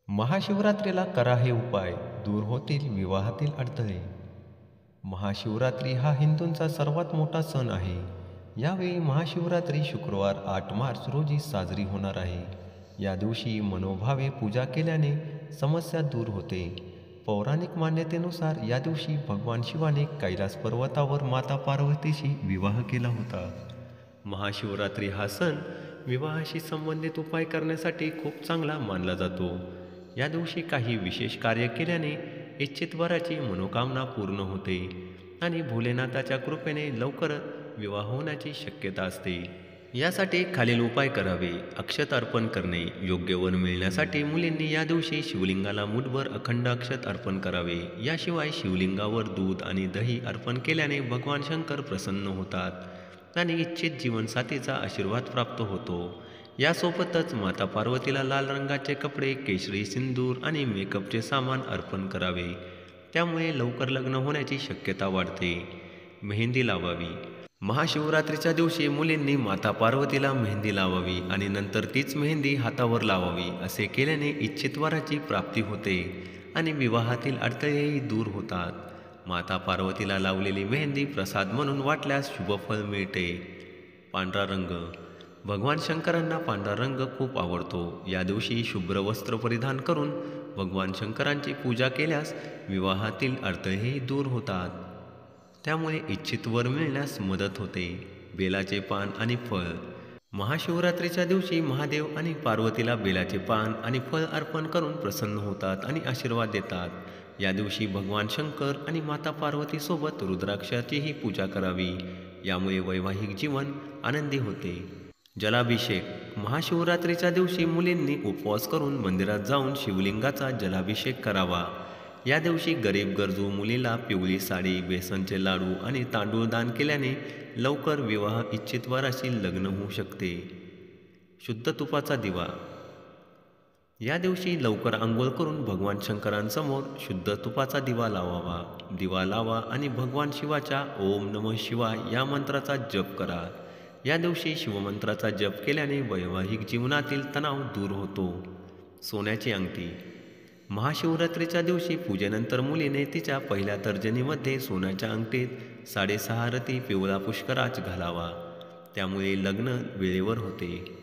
महाशिवरात्रीला करा हे उपाय, दूर होतील विवाहातील अडथळे. महाशिवरात्री हा हिंदूंचा सर्वात मोठा सण आहे. यावेळी महाशिवरात्री शुक्रवार 8 मार्च रोजी साजरी होणार आहे. या दिवशी मनोभावे पूजा केल्याने समस्या दूर होते. पौराणिक मान्यतेनुसार या दिवशी भगवान शिवाने कैलास पर्वतावर माता पार्वतीशी विवाह केला होता. महाशिवरात्री हा सण विवाहाशी संबंधित उपाय करण्यासाठी खूप चांगला मानला जातो. या दिवशी काही विशेष कार्य केल्याने इच्छित वराची मनोकामना पूर्ण होते आणि भोलेनाथाच्या कृपेने लवकरच विवाह होण्याची शक्यता असते. यासाठी खालील उपाय करावे. अक्षत अर्पण करणे. योग्य वर मिळण्यासाठी मुलींनी या दिवशी शिवलिंगाला मुठभर अखंड अक्षत अर्पण करावे. याशिवाय शिवलिंगावर दूध आणि दही अर्पण केल्याने भगवान शंकर प्रसन्न होतात आणि इच्छित जीवनसाथीचा आशीर्वाद प्राप्त होतो. यासोबतच माता पार्वतीला लाल रंगाचे कपडे, केशरी, सिंदूर आणि मेकअपचे सामान अर्पण करावे. त्यामुळे लवकर लग्न होण्याची शक्यता वाढते. मेहंदी लावावी. महाशिवरात्रीच्या दिवशी मुलींनी माता पार्वतीला मेहंदी लावावी आणि नंतर तीच मेहंदी हातावर लावावी. असे केल्याने इच्छित वराची प्राप्ती होते आणि विवाहातील अडथळेही दूर होतात. माता पार्वतीला लावलेली मेहंदी प्रसाद म्हणून वाटल्यास शुभफळ मिळते. पांढरा रंग. भगवान शंकरांना पांढरा रंग खूप आवडतो. या दिवशी शुभ्र वस्त्र परिधान करून भगवान शंकरांची पूजा केल्यास विवाहातील अडथळेही दूर होतात. त्यामुळे इच्छित वर मिळण्यास मदत होते. बेलाचे पान आणि फळ. महाशिवरात्रीच्या दिवशी महादेव आणि पार्वतीला बेलाचे पान आणि फळ अर्पण करून प्रसन्न होतात आणि आशीर्वाद देतात. या दिवशी भगवान शंकर आणि माता पार्वतीसोबत रुद्राक्षाचीही पूजा करावी. यामुळे वैवाहिक जीवन आनंदी होते. जलाभिषेक. महाशिवरात्रीच्या दिवशी मुलींनी उपवास करून मंदिरात जाऊन शिवलिंगाचा जलाभिषेक करावा. या दिवशी गरीब गरजू मुलीला पिवळी साडी, बेसनचे लाडू आणि तांदूळ दान केल्याने लवकर विवाह इच्छित वराशी लग्न होऊ शकते. शुद्ध तुपाचा दिवा. या दिवशी लवकर आंघोळ करून भगवान शंकरांसमोर शुद्ध तुपाचा दिवा लावावा. दिवा लावा आणि भगवान शिवाच्या ओम नमः शिवाय या मंत्राचा जप करा. या दिवशी शिवमंत्राचा जप केल्याने वैवाहिक जीवनातील तणाव दूर होतो. सोन्याची अंगठी. महाशिवरात्रीच्या दिवशी पूजेनंतर मुलीने तिच्या पहिल्या तर्जनीमध्ये सोन्याच्या अंगठीत 6.5 रती पिवळा पुष्कराज घालावा. त्यामुळे लग्न वेळेवर होते.